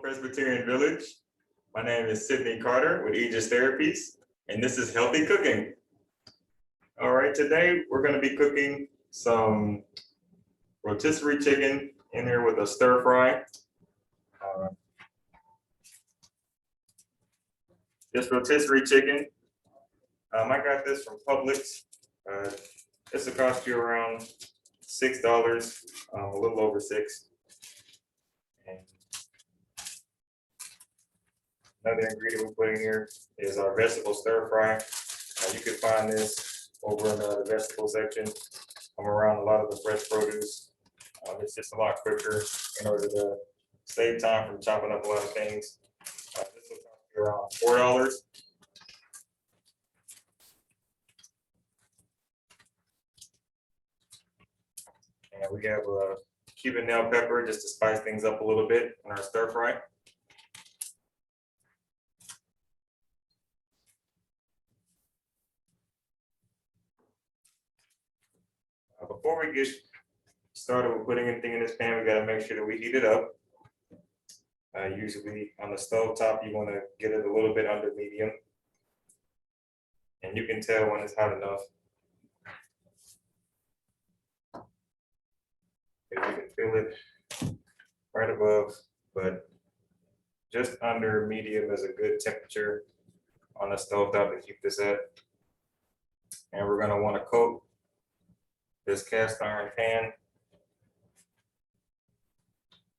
Presbyterian Village. My name is Sidney Carter with Aegis Therapies, and this is Healthy Cooking. All right, today we're going to be cooking some rotisserie chicken in here with a stir fry. This rotisserie chicken, I got this from Publix. This will cost you around $6, a little over $6. And another ingredient we put in here is our vegetable stir fry. You can find this over in the vegetable section. I'm around a lot of the fresh produce. It's just a lot quicker in order to save time from chopping up a lot of things. This will cost you around $4. And we have a Cuban nail pepper just to spice things up a little bit in our stir fry. Before we get started with putting anything in this pan, we got to make sure that we heat it up. Usually on the stove top, you want to get it a little bit under medium. And you can tell when it's hot enough. You can feel it right above, but just under medium is a good temperature on the stove top to keep this at. And we're going to want to coat this cast iron pan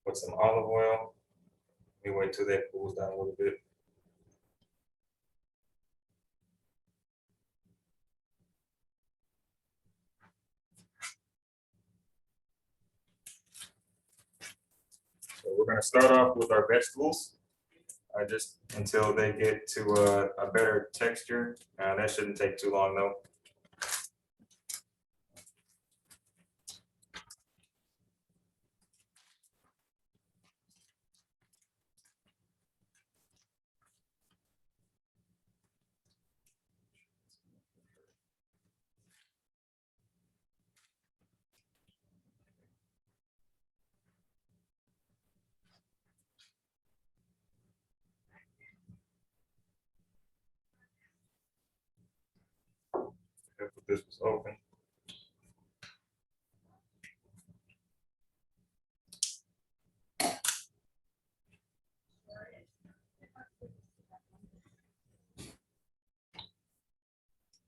with some olive oil. We wait till that cools down a little bit. So we're going to start off with our vegetables, just until they get to a better texture. That shouldn't take too long though. If this was open.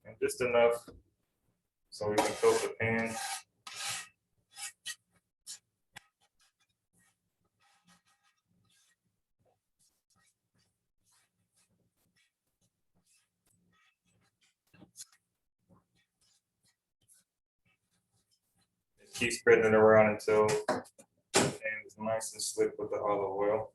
And just enough so we can coat the pan. Keep spreading it around until the pan is nice and slick with the olive oil.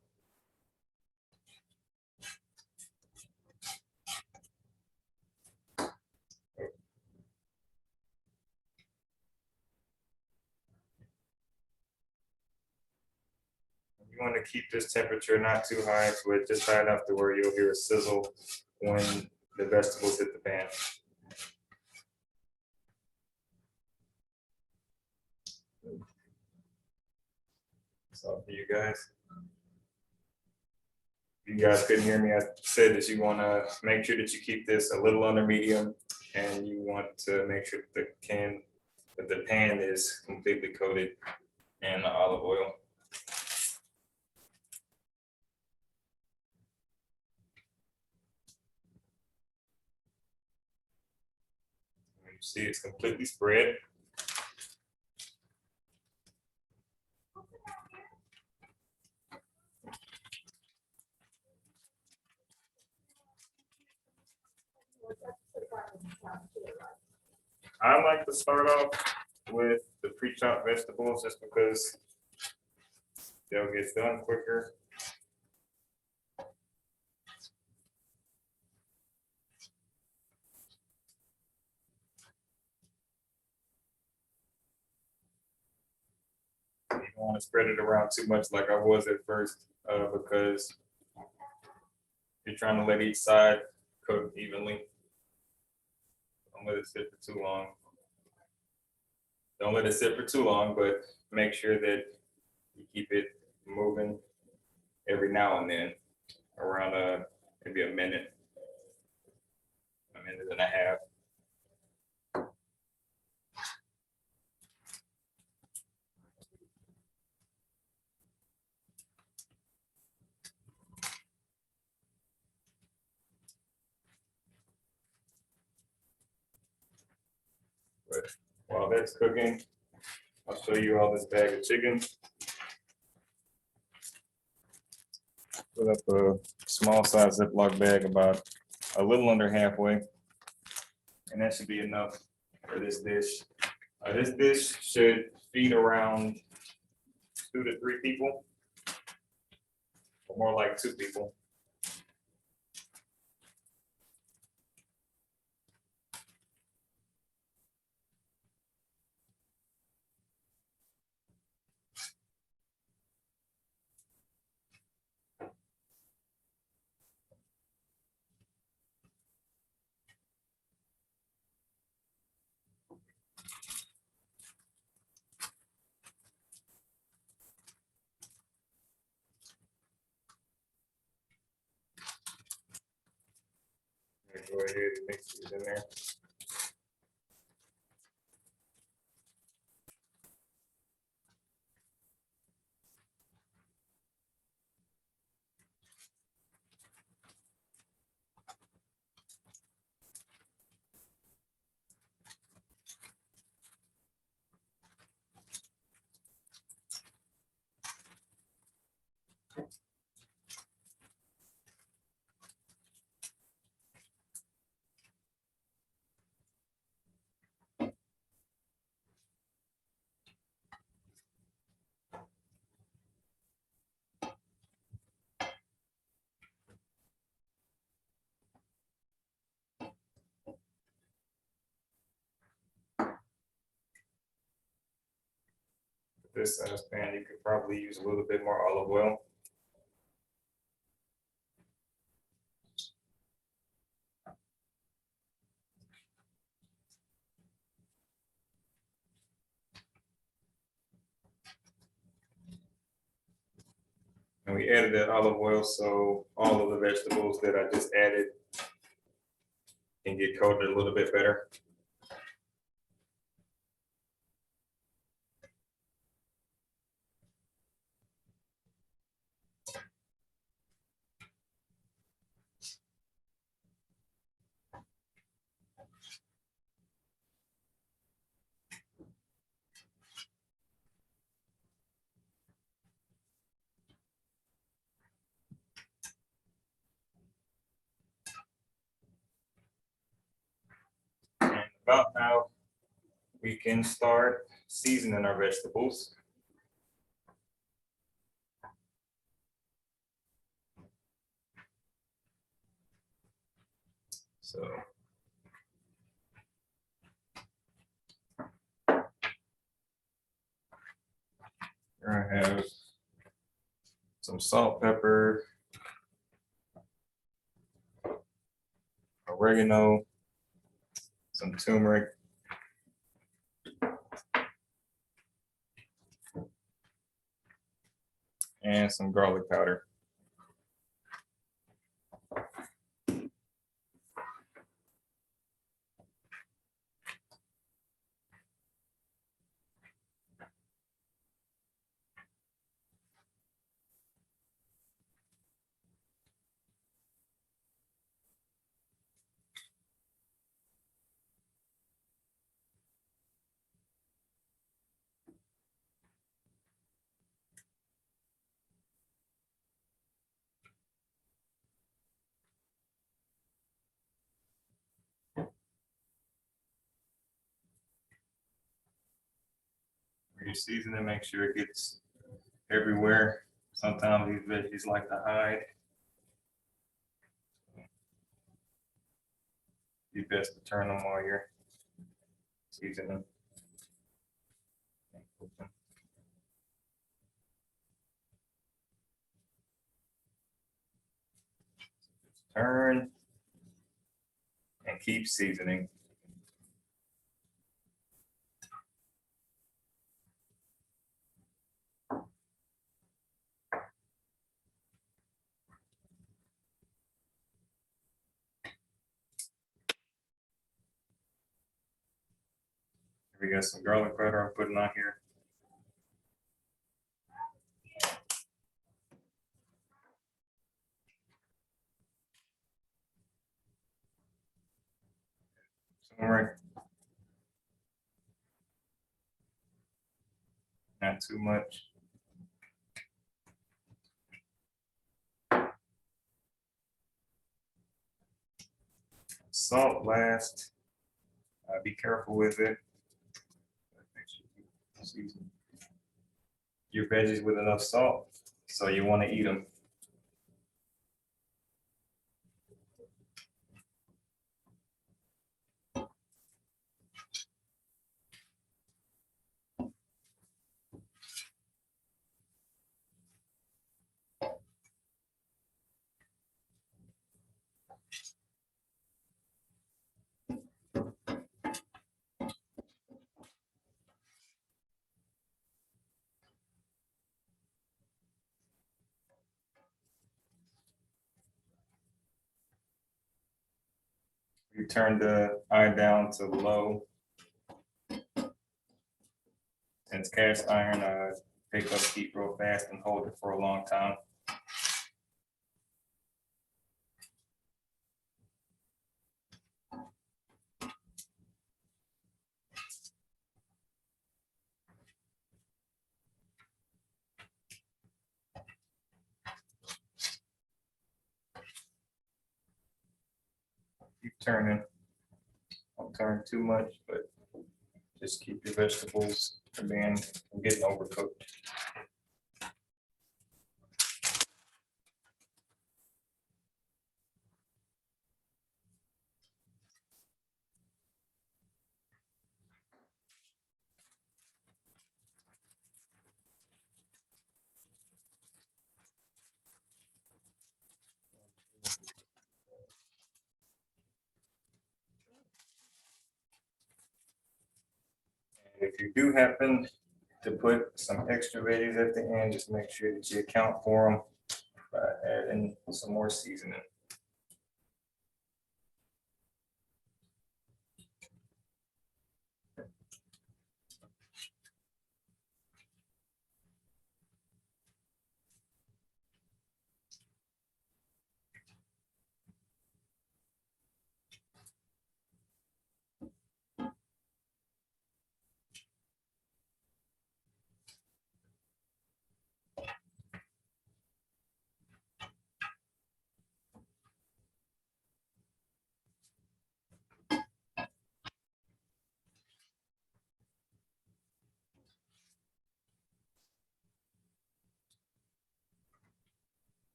You want to keep this temperature not too high, but just high enough to where you'll hear a sizzle when the vegetables hit the pan. So for you guys, if you guys couldn't hear me, I said that you want to make sure that you keep this a little under medium, and you want to make sure that the pan is completely coated in the olive oil. You see it's completely spread. I like to start off with the pre-chopped vegetables just because they'll get done quicker. You don't want to spread it around too much like I was at first, because you're trying to let each side cook evenly. Don't let it sit for too long. Don't let it sit for too long, but make sure that you keep it moving every now and then, around maybe a minute and a half. But while that's cooking, I'll show you all this bag of chicken. Put up a small size Ziploc bag about a little under halfway. And that should be enough for this dish. This dish should feed around 2 to 3 people, or more like 2 people. Go ahead and mix these in there. This pan, you could probably use a little bit more olive oil. And we added that olive oil so all of the vegetables that I just added can get coated a little bit better. And about now, we can start seasoning our vegetables. So here I have some salt, pepper, oregano, some turmeric, and some garlic powder. When you season it, make sure it gets everywhere. Sometimes these veggies like to hide. Be best to turn them while you're seasoning. Turn and keep seasoning. We got some garlic butter I'm putting on here. Turmeric. Not too much. Salt last. Be careful with it. Season your veggies with enough salt, so you want to eat them. You turn the eye down to low. Since cast iron pick up heat real fast and hold it for a long time. Keep turning. Don't turn too much, but just keep your vegetables from getting overcooked. If you do happen to put some extra veggies at the end, just make sure that you account for them by adding some more seasoning.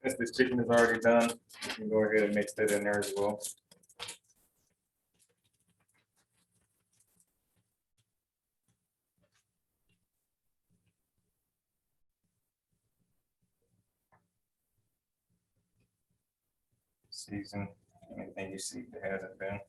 Since this chicken is already done, you can go ahead and mix that in there as well. Season anything you see that hasn't been.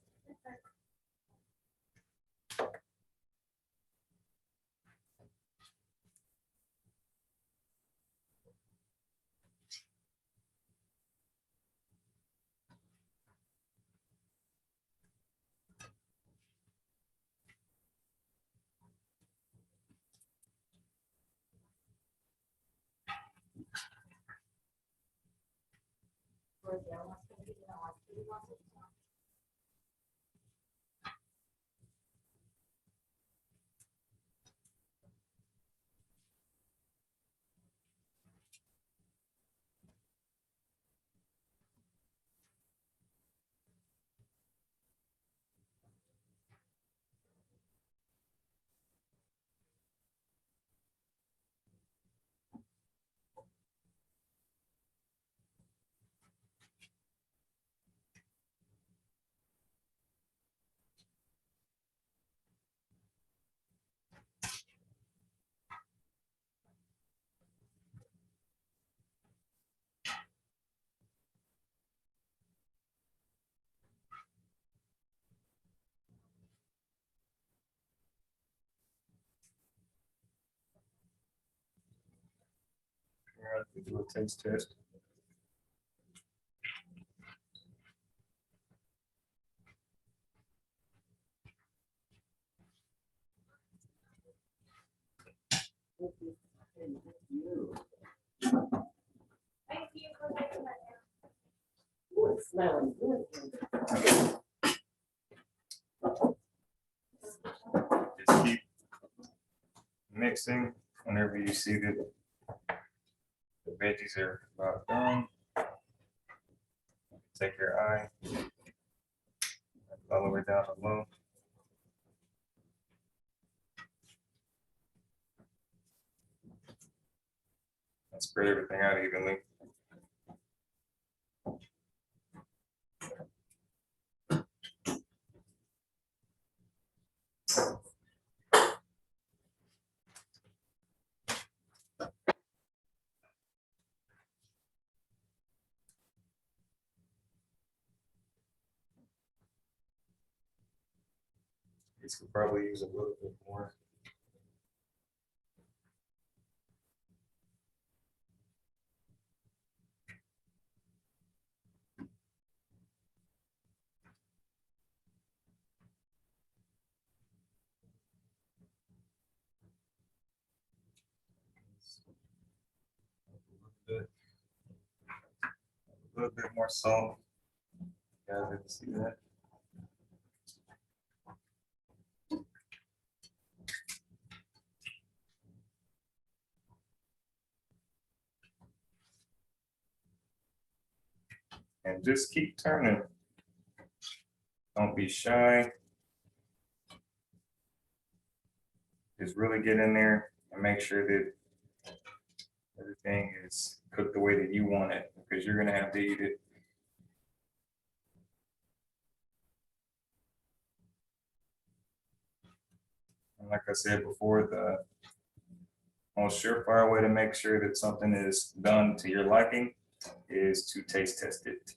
to do a taste test. Ooh, it's smelling good. Just keep mixing whenever you see that the veggies are about done. Take your eye all the way down to low. And spread everything out evenly. These could probably use a little bit more. A little bit more salt. You guys get to see that. And just keep turning. Don't be shy. Just really get in there and make sure that everything is cooked the way that you want it, because you're gonna have to eat it. And like I said before, the most surefire way to make sure that something is done to your liking is to taste test it.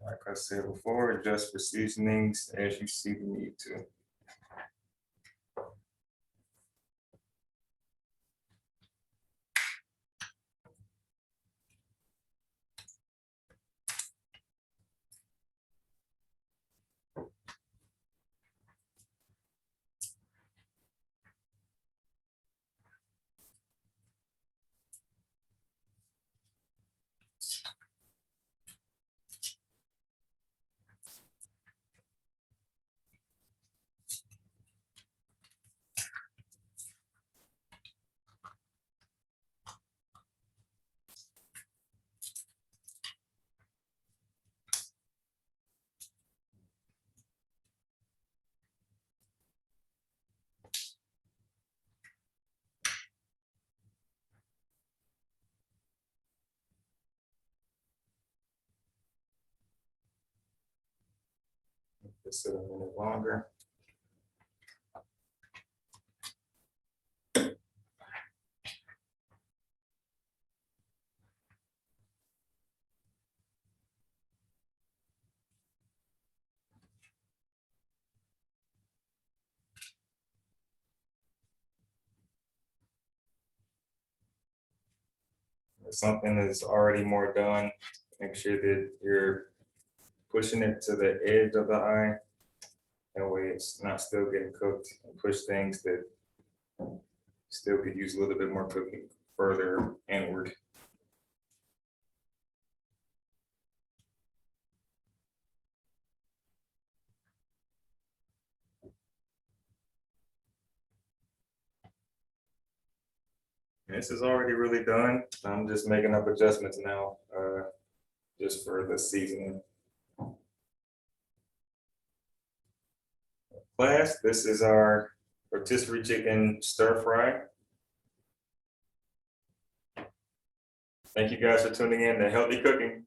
Like I said before, adjust for seasonings as you see the need to. Just sit a minute longer. If something is already more done, make sure that you're pushing it to the edge of the eye. That way it's not still getting cooked, and push things that still could use a little bit more cooking further inward. This is already really done. I'm just making up adjustments now, just for the seasoning. Class, this is our rotisserie chicken stir fry. Thank you guys for tuning in to Healthy Cooking.